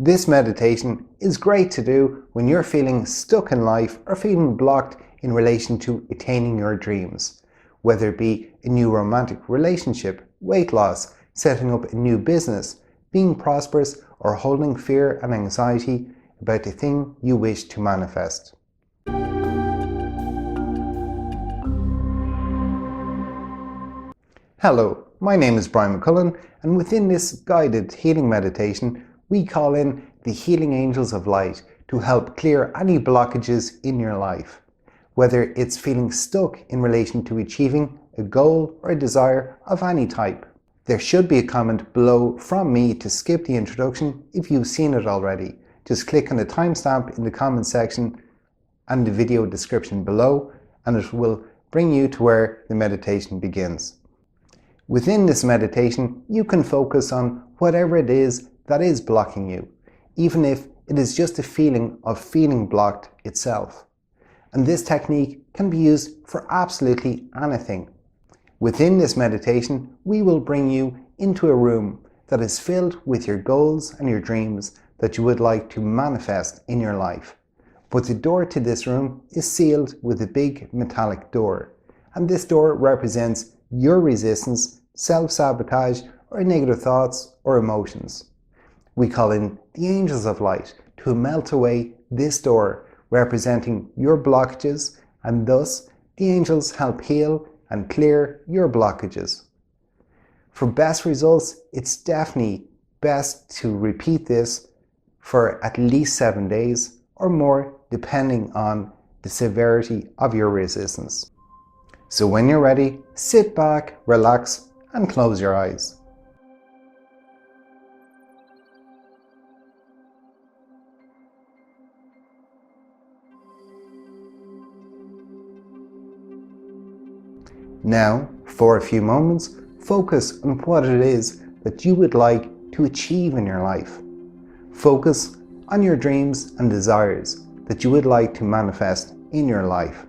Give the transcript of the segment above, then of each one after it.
This meditation is great to do when you're feeling stuck in life or feeling blocked in relation to attaining your dreams, whether it be a new romantic relationship, weight loss, setting up a new business, being prosperous, or holding fear and anxiety about the thing you wish to manifest. Hello, my name is Brian McCullen, and within this guided healing meditation, we call in the healing angels of light to help clear any blockages in your life. Whether it's feeling stuck in relation to achieving a goal or a desire of any type. There should be a comment below from me to skip the introduction if you've seen it already. Just click on the timestamp in the comment section and the video description below, and it will bring you to where the meditation begins. Within this meditation, you can focus on whatever it is that is blocking you, even if it is just a feeling of feeling blocked itself. And this technique can be used for absolutely anything. Within this meditation, we will bring you into a room that is filled with your goals and your dreams that you would like to manifest in your life. But the door to this room is sealed with a big metallic door, and this door represents your resistance, self-sabotage, or negative thoughts or emotions. We call in the angels of light to melt away this door representing your blockages, and thus the angels help heal and clear your blockages. For best results, it's definitely best to repeat this for at least 7 days or more, depending on the severity of your resistance. So when you're ready, sit back, relax, and close your eyes. Now, for a few moments, focus on what it is that you would like to achieve in your life. Focus on your dreams and desires that you would like to manifest in your life.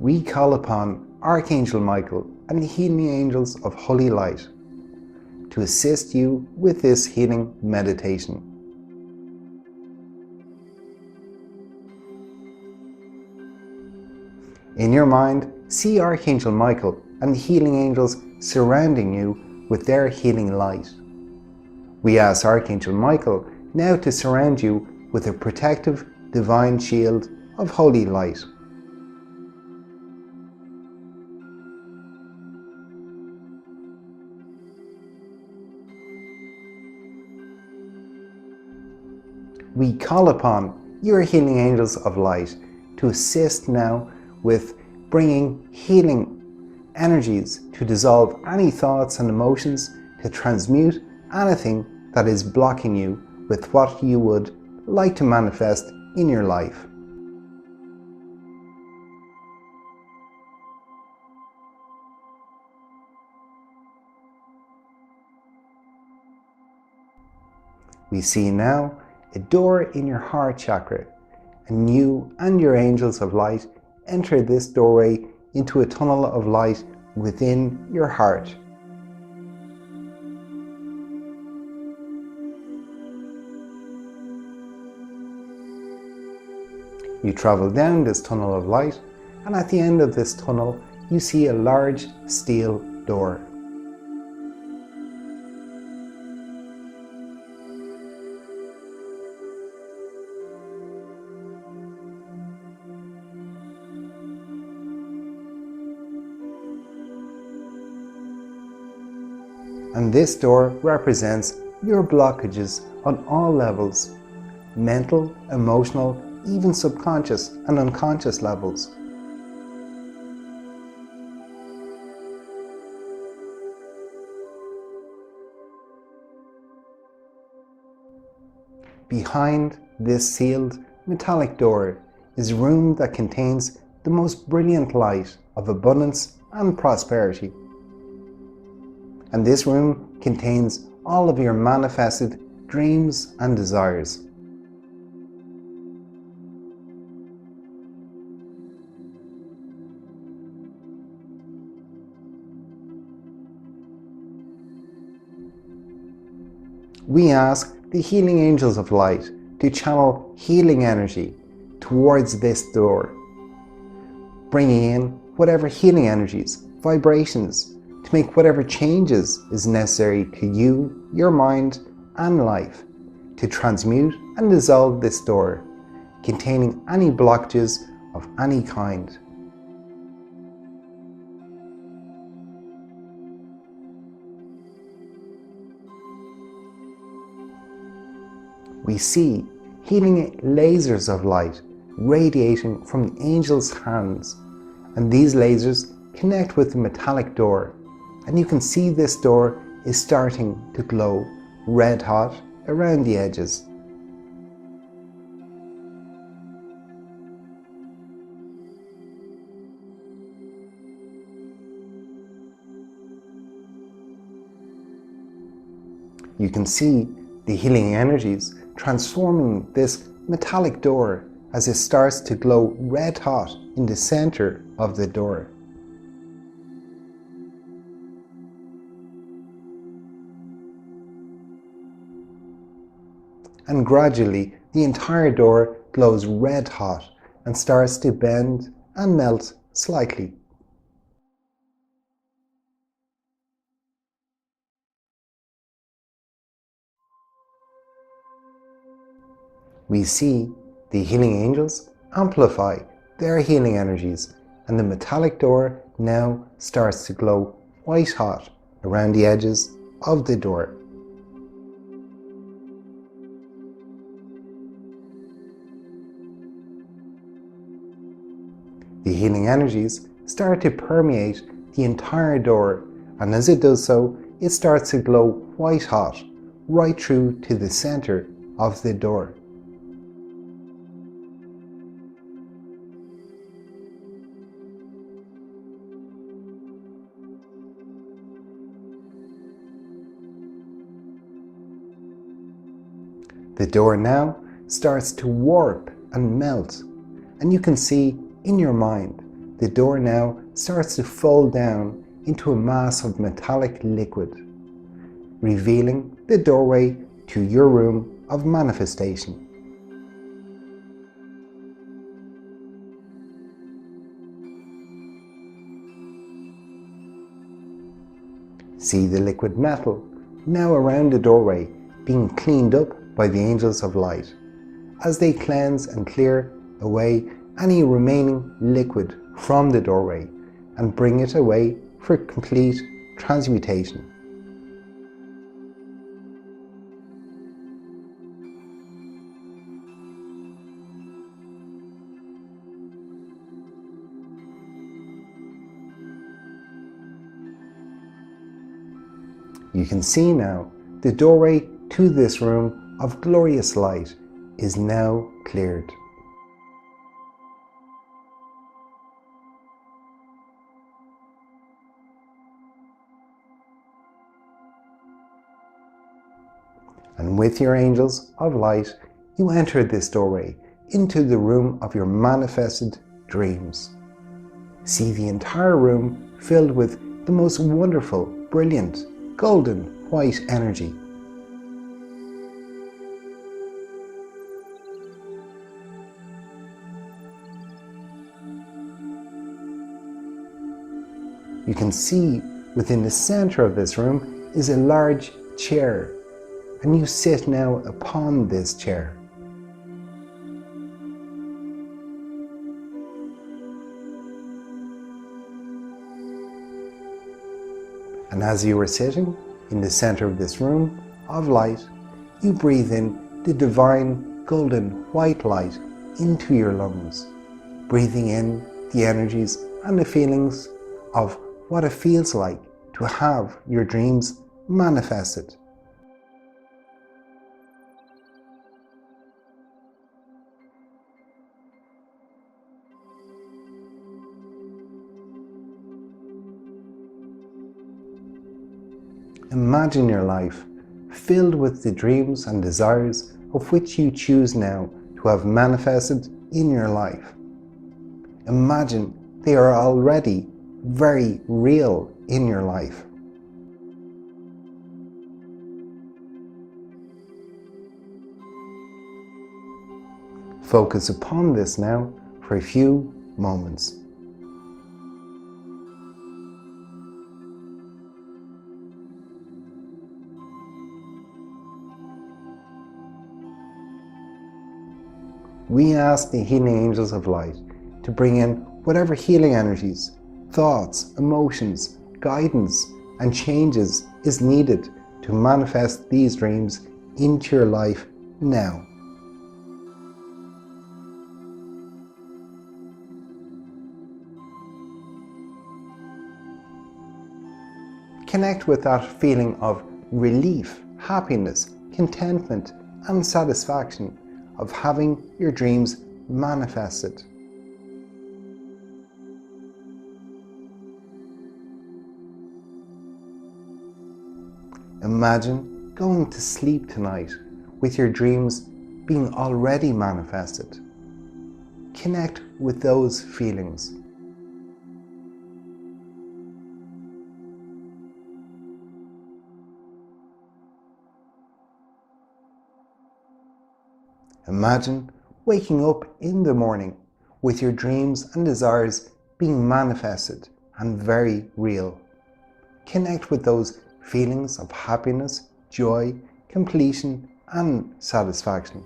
We call upon Archangel Michael and the healing angels of holy light to assist you with this healing meditation. In your mind, see Archangel Michael and the healing angels surrounding you with their healing light. We ask Archangel Michael now to surround you with a protective divine shield of holy light. We call upon your healing angels of light to assist now with bringing healing energies to dissolve any thoughts and emotions, to transmute anything that is blocking you with what you would like to manifest in your life. We see now a door in your heart chakra, and you and your angels of light enter this doorway into a tunnel of light within your heart. You travel down this tunnel of light, and at the end of this tunnel you see a large steel door. And this door represents your blockages on all levels: mental, emotional, even subconscious and unconscious levels. Behind this sealed metallic door is a room that contains the most brilliant light of abundance and prosperity. and this room contains all of your manifested dreams and desires. We ask the healing angels of light to channel healing energy towards this door, bringing in whatever healing energies, vibrations, to make whatever changes is necessary to you, your mind, and life, to transmute and dissolve this door, containing any blockages of any kind. We see healing lasers of light radiating from the angels' hands, and these lasers connect with the metallic door, and you can see this door is starting to glow red hot around the edges. You can see the healing energies transforming this metallic door as it starts to glow red hot in the center of the door. And gradually the entire door glows red hot and starts to bend and melt slightly. We see the healing angels amplify their healing energies, and the metallic door now starts to glow white hot around the edges of the door. The healing energies start to permeate the entire door, and as it does so, it starts to glow white hot right through to the center of the door. The door now starts to warp and melt, and you can see in your mind the door now starts to fold down into a mass of metallic liquid, revealing the doorway to your room of manifestation. See the liquid metal now around the doorway being cleaned up by the angels of light as they cleanse and clear away any remaining liquid from the doorway and bring it away for complete transmutation. You can see now the doorway to this room of glorious light is now cleared. And with your angels of light, you enter this doorway into the room of your manifested dreams. See the entire room filled with the most wonderful, brilliant, golden white energy. You can see within the center of this room is a large chair, and you sit now upon this chair. And as you are sitting in the center of this room of light, you breathe in the divine golden white light into your lungs, breathing in the energies and the feelings of what it feels like to have your dreams manifested. Imagine your life filled with the dreams and desires of which you choose now to have manifested in your life. Imagine they are already very real in your life. Focus upon this now for a few moments. We ask the healing angels of light to bring in whatever healing energies, thoughts, emotions, guidance, and changes is needed to manifest these dreams into your life now. Connect with that feeling of relief, happiness, contentment, and satisfaction of having your dreams manifested. Imagine going to sleep tonight with your dreams being already manifested. Connect with those feelings. Imagine waking up in the morning with your dreams and desires being manifested and very real. Connect with those feelings of happiness, joy, completion, and satisfaction.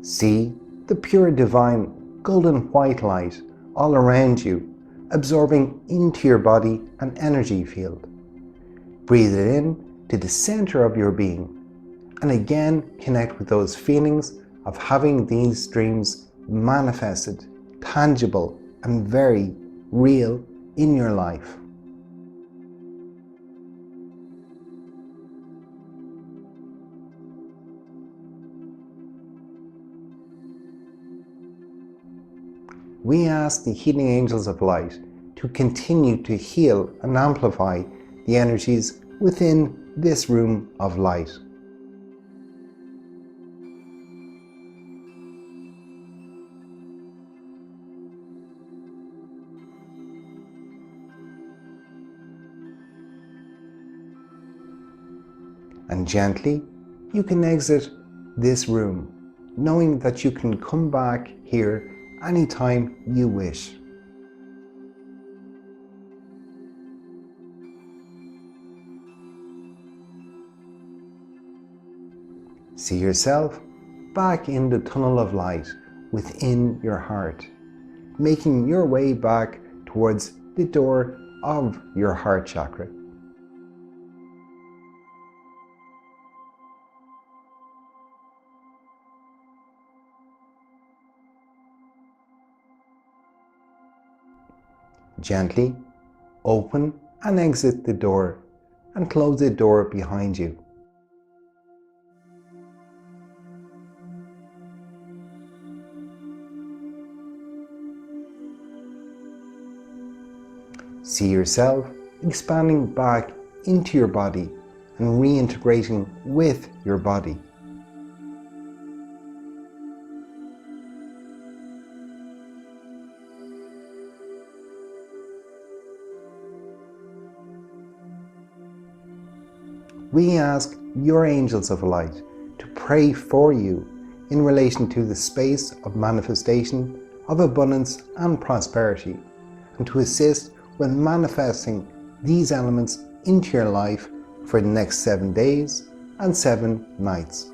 See the pure divine golden white light all around you, absorbing into your body and energy field. Breathe it in to the center of your being, and again connect with those feelings of having these dreams manifested, tangible, and very real in your life. We ask the healing angels of light to continue to heal and amplify the energies within this room of light. And gently, you can exit this room, knowing that you can come back here anytime you wish. See yourself back in the tunnel of light within your heart, making your way back towards the door of your heart chakra. Gently open and exit the door and close the door behind you. See yourself expanding back into your body and reintegrating with your body. We ask your angels of light to pray for you in relation to the space of manifestation of abundance and prosperity, and to assist when manifesting these elements into your life for the next 7 days and 7 nights.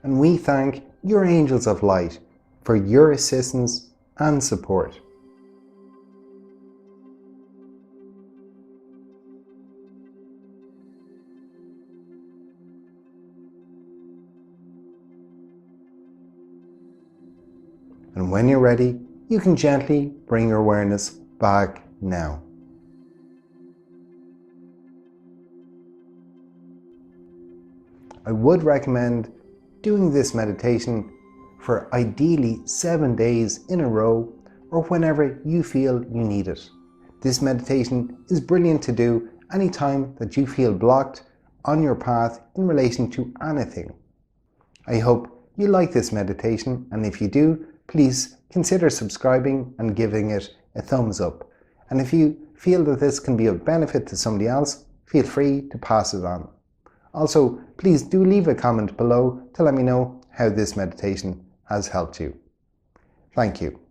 And we thank your angels of light for your assistance and support. And when you're ready, you can gently bring your awareness back now. I would recommend doing this meditation for ideally 7 days in a row or whenever you feel you need it. This meditation is brilliant to do anytime that you feel blocked on your path in relation to anything. I hope you like this meditation, and if you do, please consider subscribing and giving it a thumbs up. And if you feel that this can be of benefit to somebody else, feel free to pass it on. Also, please do leave a comment below to let me know how this meditation has helped you. Thank you.